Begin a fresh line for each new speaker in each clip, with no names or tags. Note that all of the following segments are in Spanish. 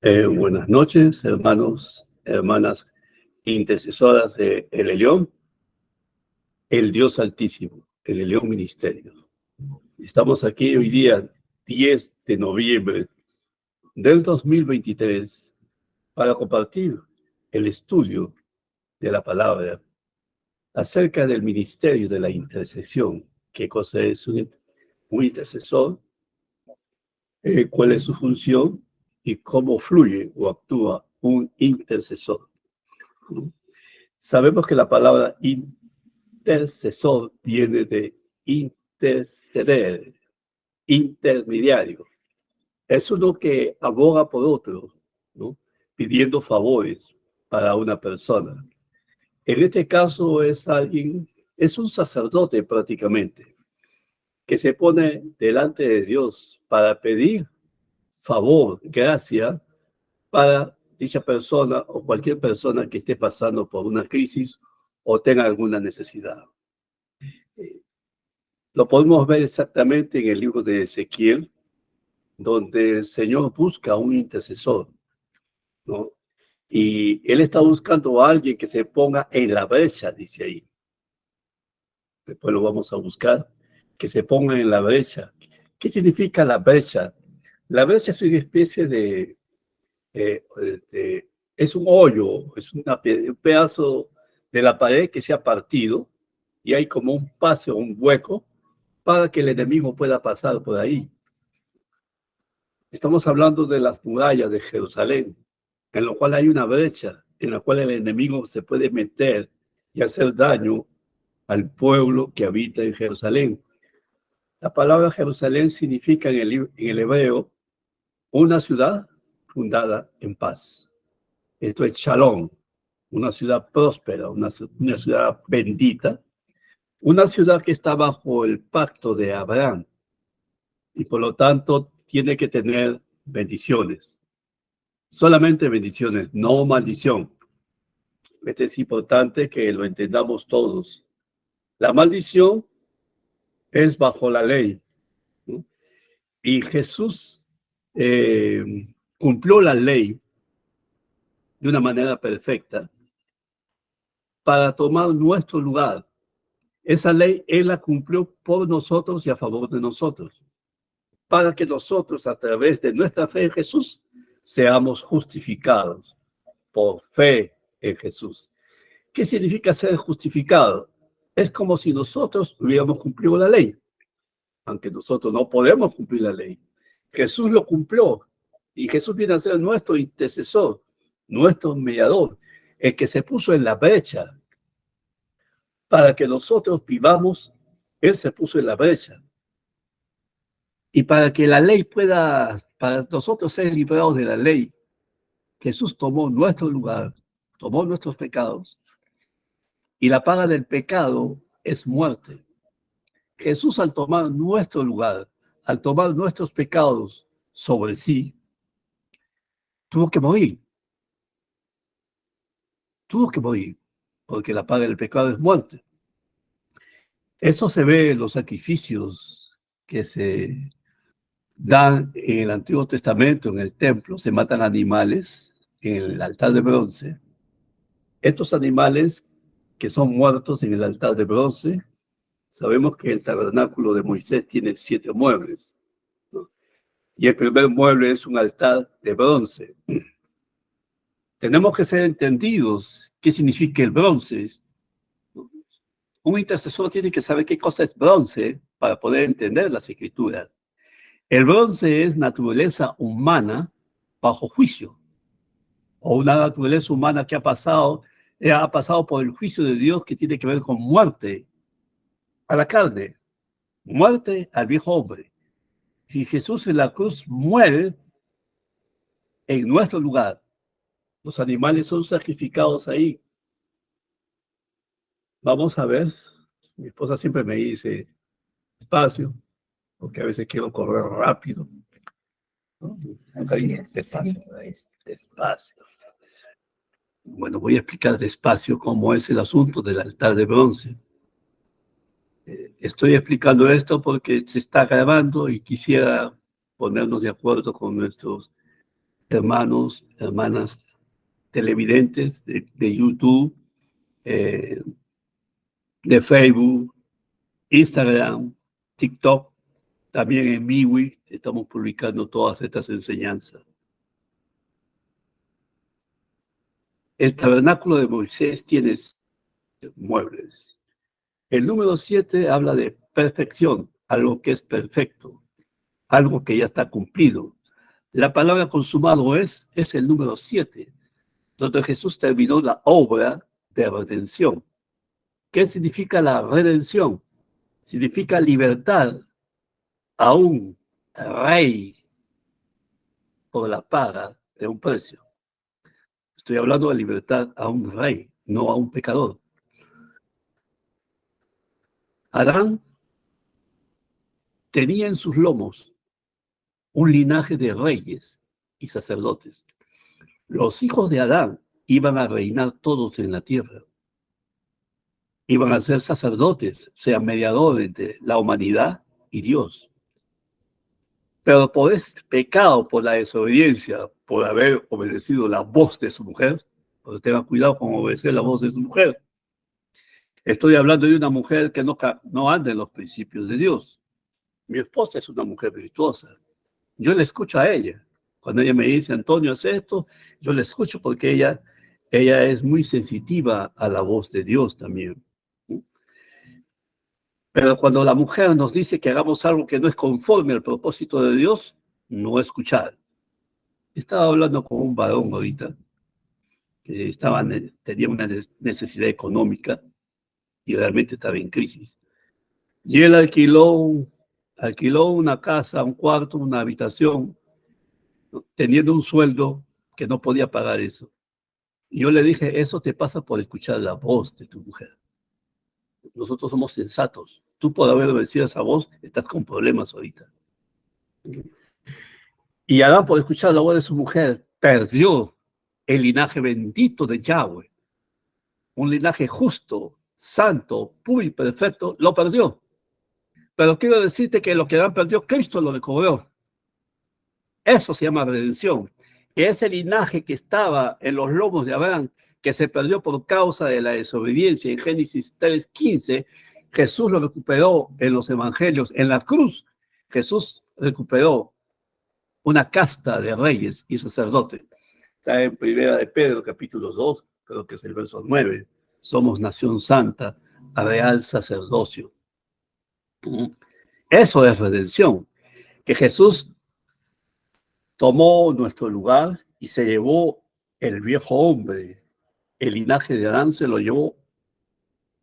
Buenas noches, hermanos, hermanas intercesoras de El Elyon, el Dios Altísimo, el Elyon Ministerio. Estamos aquí hoy día, 10 de noviembre del 2023, para compartir el estudio de la palabra acerca del ministerio de la intercesión. ¿Qué cosa es un intercesor? ¿Cuál es su función? Y cómo fluye o actúa un intercesor. Sabemos que la palabra intercesor viene de interceder, intermediario. Es uno que aboga por otro, ¿no? Pidiendo favores para una persona. En este caso es un sacerdote prácticamente, que se pone delante de Dios para pedir favor, gracia, para dicha persona o cualquier persona que esté pasando por una crisis o tenga alguna necesidad. Lo podemos ver exactamente en el libro de Ezequiel, donde el Señor busca a un intercesor, ¿no? Y Él está buscando a alguien que se ponga en la brecha, dice ahí. Después lo vamos a buscar, que se ponga en la brecha. ¿Qué significa la brecha? La brecha es una especie es un hoyo, es un pedazo de la pared que se ha partido y hay como un pase o un hueco para que el enemigo pueda pasar por ahí. Estamos hablando de las murallas de Jerusalén, en lo cual hay una brecha, en la cual el enemigo se puede meter y hacer daño al pueblo que habita en Jerusalén. La palabra Jerusalén significa en el hebreo una ciudad fundada en paz. Esto es Shalom, una ciudad próspera, una ciudad bendita, una ciudad que está bajo el pacto de Abraham y por lo tanto tiene que tener bendiciones. Solamente bendiciones, no maldición. Esto es importante que lo entendamos todos. La maldición es bajo la ley, ¿no? Y Jesús cumplió la ley de una manera perfecta para tomar nuestro lugar. Esa ley Él la cumplió por nosotros y a favor de nosotros, para que nosotros, a través de nuestra fe en Jesús, seamos justificados por fe en Jesús. ¿Qué significa ser justificado? Es como si nosotros hubiéramos cumplido la ley, aunque nosotros no podemos cumplir la ley. Jesús lo cumplió y Jesús viene a ser nuestro intercesor, nuestro mediador, el que se puso en la brecha para que nosotros vivamos. Él se puso en la brecha. Y para que la ley para nosotros ser liberados de la ley, Jesús tomó nuestro lugar, tomó nuestros pecados, y la paga del pecado es muerte. Jesús, al tomar nuestro lugar, al tomar nuestros pecados sobre sí, tuvo que morir. Tuvo que morir, porque la paga del pecado es muerte. Eso se ve en los sacrificios que se dan en el Antiguo Testamento, en el templo. Se matan animales en el altar de bronce. Estos animales que son muertos en el altar de bronce, sabemos que el tabernáculo de Moisés tiene 7 muebles, ¿no? Y el primer mueble es un altar de bronce. Tenemos que ser entendidos qué significa el bronce. Un intercesor tiene que saber qué cosa es bronce para poder entender las escrituras. El bronce es naturaleza humana bajo juicio, o una naturaleza humana que ha pasado por el juicio de Dios, que tiene que ver con muerte a la carne, muerte al viejo hombre. Y Jesús en la cruz muere en nuestro lugar. Los animales son sacrificados ahí. Vamos a ver. Mi esposa siempre me dice despacio, porque a veces quiero correr rápido, ¿no? Despacio, despacio. Bueno, voy a explicar despacio cómo es el asunto del altar de bronce. Estoy explicando esto porque se está grabando y quisiera ponernos de acuerdo con nuestros hermanos, hermanas televidentes de YouTube, de Facebook, Instagram, TikTok, también en MiWi estamos publicando todas estas enseñanzas. El tabernáculo de Moisés tiene muebles. El número 7 habla de perfección, algo que es perfecto, algo que ya está cumplido. La palabra consumado es el número 7, donde Jesús terminó la obra de redención. ¿Qué significa la redención? Significa libertad a un rey por la paga de un precio. Estoy hablando de libertad a un rey, no a un pecador. Adán tenía en sus lomos un linaje de reyes y sacerdotes. Los hijos de Adán iban a reinar todos en la tierra. Iban a ser sacerdotes, sean mediadores entre la humanidad y Dios. Pero por ese pecado, por la desobediencia, por haber obedecido la voz de su mujer, porque tenga cuidado con obedecer la voz de su mujer. Estoy hablando de una mujer que no anda en los principios de Dios. Mi esposa es una mujer virtuosa. Yo le escucho a ella. Cuando ella me dice, Antonio, haz esto, yo le escucho porque ella es muy sensitiva a la voz de Dios también. Pero cuando la mujer nos dice que hagamos algo que no es conforme al propósito de Dios, no escuchar. Estaba hablando con un varón ahorita que tenía una necesidad económica y realmente estaba en crisis. Y él alquiló una casa, un cuarto, una habitación, teniendo un sueldo que no podía pagar eso. Y yo le dije, eso te pasa por escuchar la voz de tu mujer. Nosotros somos sensatos. Tú por haber obedecido esa voz, estás con problemas ahorita. Y Adán, por escuchar la voz de su mujer, perdió el linaje bendito de Yahweh. Un linaje justo, santo, puro y perfecto, lo perdió. Pero quiero decirte que lo que Adán perdió, Cristo lo recobró. Eso se llama redención. Que ese linaje que estaba en los lomos de Abraham, que se perdió por causa de la desobediencia en Génesis 3:15, Jesús lo recuperó en los evangelios. En la cruz, Jesús recuperó una casta de reyes y sacerdotes. Está en Primera de Pedro, capítulo 2, creo que es el verso 9. Somos nación santa, real sacerdocio. Eso es redención. Que Jesús tomó nuestro lugar y se llevó el viejo hombre. El linaje de Adán se lo llevó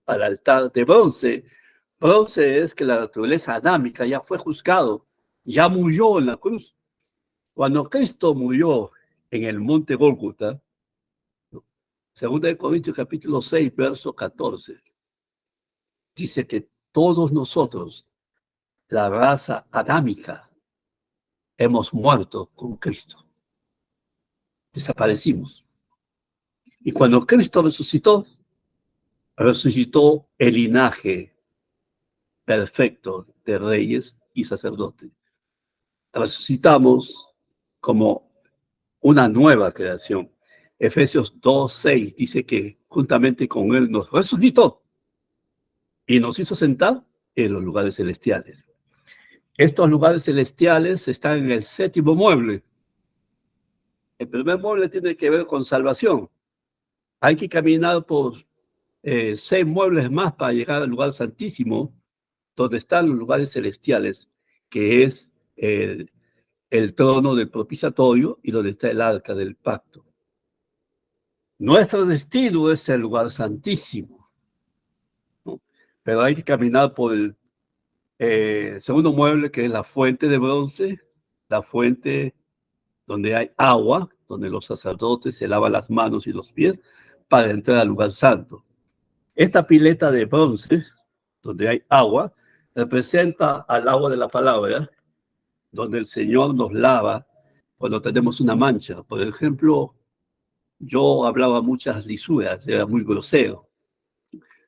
al altar de bronce. Bronce es que la naturaleza adámica ya fue juzgado, ya murió en la cruz. Cuando Cristo murió en el monte Gólgota, 2 Corintios capítulo 6, verso 14, dice que todos nosotros, la raza adámica, hemos muerto con Cristo. Desaparecimos. Y cuando Cristo resucitó el linaje perfecto de reyes y sacerdotes. Resucitamos como una nueva creación. Efesios 2:6 dice que juntamente con Él nos resucitó y nos hizo sentar en los lugares celestiales. Estos lugares celestiales están en el séptimo mueble. El primer mueble tiene que ver con salvación. Hay que caminar por 6 muebles más para llegar al lugar santísimo, donde están los lugares celestiales, que es el trono del propiciatorio y donde está el arca del pacto. Nuestro destino es el lugar santísimo, ¿no? Pero hay que caminar por el segundo mueble, que es la fuente de bronce, la fuente donde hay agua, donde los sacerdotes se lavan las manos y los pies para entrar al lugar santo. Esta pileta de bronce, donde hay agua, representa al agua de la palabra, donde el Señor nos lava cuando tenemos una mancha. Por ejemplo, yo hablaba muchas lisuras, era muy grosero,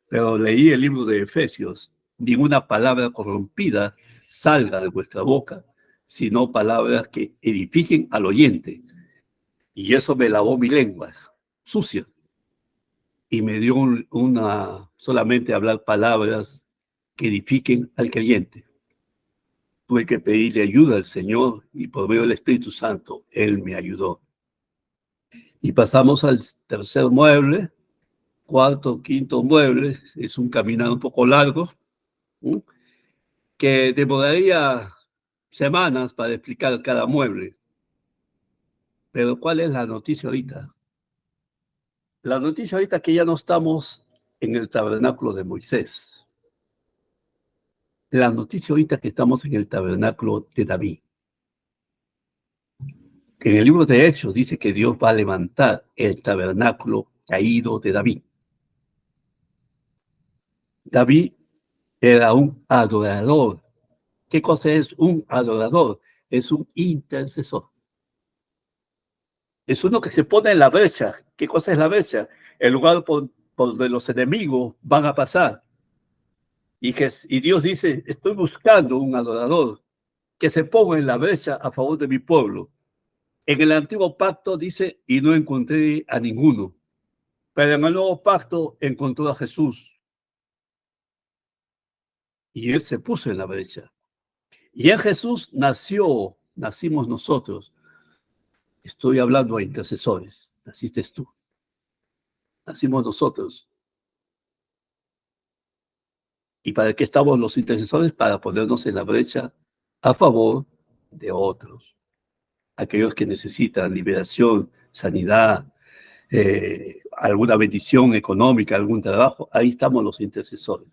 pero leí el libro de Efesios. Ninguna palabra corrompida salga de vuestra boca, sino palabras que edifiquen al oyente. Y eso me lavó mi lengua sucia y me dio solamente hablar palabras que edifiquen al creyente. Tuve que pedirle ayuda al Señor y por medio del Espíritu Santo, Él me ayudó. Y pasamos al tercer mueble, cuarto, quinto mueble. Es un caminar un poco largo, ¿sí?, que demoraría semanas para explicar cada mueble. Pero ¿cuál es la noticia ahorita? La noticia ahorita es que ya no estamos en el tabernáculo de Moisés. La noticia ahorita es que estamos en el tabernáculo de David. En el libro de Hechos dice que Dios va a levantar el tabernáculo caído de David. David era un adorador. ¿Qué cosa es un adorador? Es un intercesor. Es uno que se pone en la brecha. ¿Qué cosa es la brecha? El lugar por donde los enemigos van a pasar. Y Dios dice, estoy buscando un adorador que se ponga en la brecha a favor de mi pueblo. En el antiguo pacto dice, y no encontré a ninguno. Pero en el nuevo pacto encontró a Jesús. Y él se puso en la brecha. Y en Jesús nacimos nosotros. Estoy hablando a intercesores. Naciste tú. Nacimos nosotros. ¿Y para qué estamos los intercesores? Para ponernos en la brecha a favor de otros. Aquellos que necesitan liberación, sanidad, alguna bendición económica, algún trabajo. Ahí estamos los intercesores.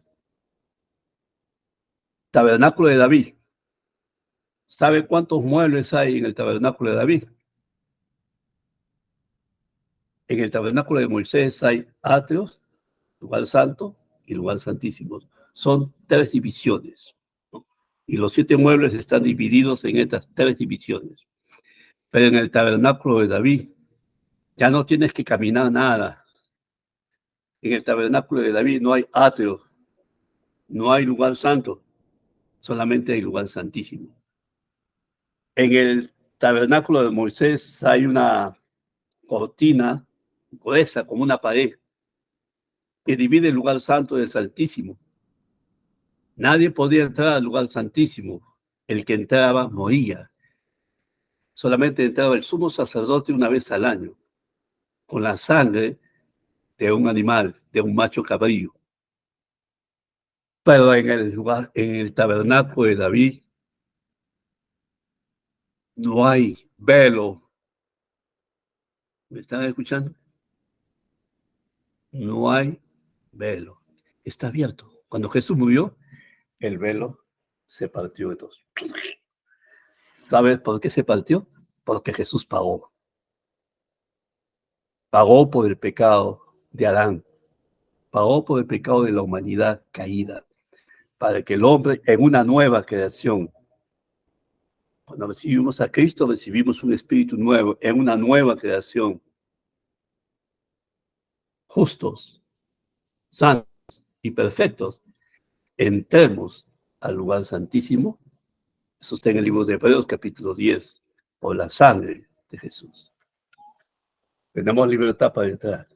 Tabernáculo de David. ¿Sabe cuántos muebles hay en el tabernáculo de David? En el tabernáculo de Moisés hay atrios, lugar santo y lugar santísimo. Son 3 divisiones, ¿no? Y los 7 muebles están divididos en estas 3 divisiones. Pero en el tabernáculo de David ya no tienes que caminar nada. En el tabernáculo de David no hay atrio, no hay lugar santo, solamente hay lugar santísimo. En el tabernáculo de Moisés hay una cortina gruesa como una pared que divide el lugar santo del santísimo. Nadie podía entrar al lugar santísimo. El que entraba moría. Solamente entraba el sumo sacerdote una vez al año, con la sangre de un animal, de un macho cabrío. Pero en el tabernáculo de David, no hay velo. ¿Me están escuchando? No hay velo. Está abierto. Cuando Jesús murió, el velo se partió en dos. ¿Sabes por qué se partió? Porque Jesús pagó. Pagó por el pecado de Adán. Pagó por el pecado de la humanidad caída. Para que el hombre, en una nueva creación, cuando recibimos a Cristo, recibimos un espíritu nuevo, en una nueva creación. Justos, santos y perfectos, entremos al lugar santísimo. Eso está en el libro de Hebreos, capítulo 10, por la sangre de Jesús. Tenemos libertad para entrar.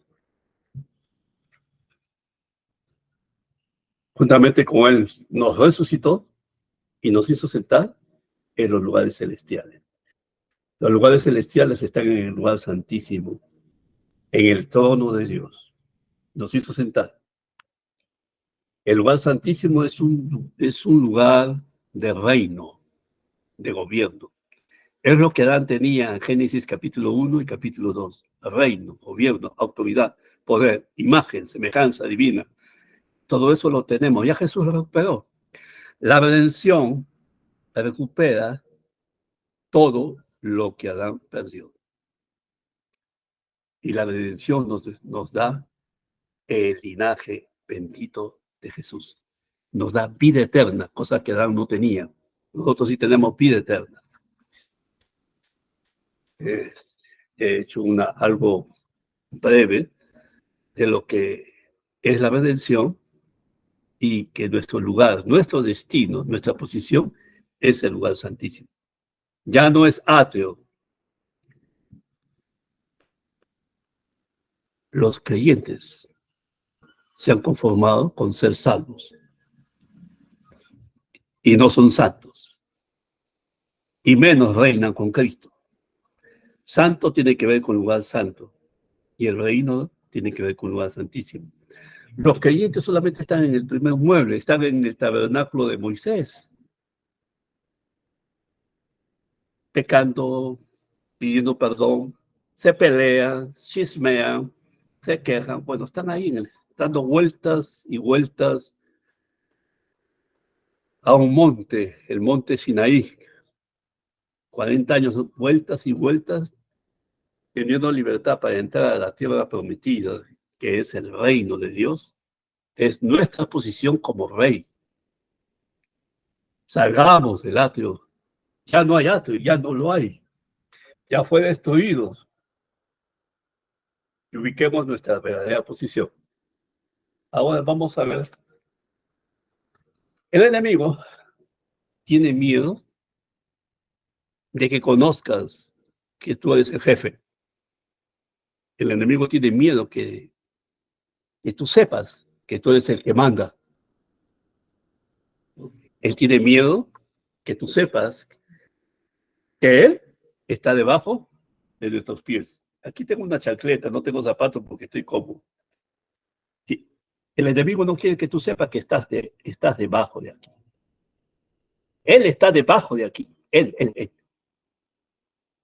Juntamente con Él nos resucitó y nos hizo sentar en los lugares celestiales. Los lugares celestiales están en el lugar santísimo, en el trono de Dios. Nos hizo sentar. El lugar santísimo es un lugar de reino, de gobierno. Es lo que Adán tenía en Génesis capítulo 1 y capítulo 2. Reino, gobierno, autoridad, poder, imagen, semejanza divina. Todo eso lo tenemos. Ya Jesús lo recuperó. La redención recupera todo lo que Adán perdió. Y la redención nos da el linaje bendito de Jesús. Nos da vida eterna, cosa que Adán no tenía. Nosotros sí tenemos vida eterna. He hecho algo breve de lo que es la redención y que nuestro lugar, nuestro destino, nuestra posición es el lugar santísimo. Ya no es atrio. Los creyentes se han conformado con ser salvos y no son santos, y menos reinan con Cristo. Santo tiene que ver con lugar santo y el reino tiene que ver con lugar santísimo. Los creyentes solamente están en el primer mueble, están en el tabernáculo de Moisés, pecando, pidiendo perdón, se pelean, chismean, se quejan. Bueno, están ahí dando vueltas y vueltas a un monte, el monte Sinaí. 40 años, vueltas y vueltas, teniendo libertad para entrar a la tierra prometida, que es el reino de Dios. Es nuestra posición como rey. Salgamos del atrio. Ya no hay atrio, ya no lo hay. Ya fue destruido. Y ubiquemos nuestra verdadera posición. Ahora vamos a ver. El enemigo tiene miedo de que conozcas que tú eres el jefe. El enemigo tiene miedo que tú sepas que tú eres el que manda. Él tiene miedo que tú sepas que Él está debajo de nuestros pies. Aquí tengo una chancleta, no tengo zapatos porque estoy cómodo. Sí. El enemigo no quiere que tú sepas que estás debajo de aquí. Él está debajo de aquí. Él.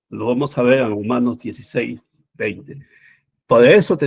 Lo vamos a ver en Romanos 16, 20. Por eso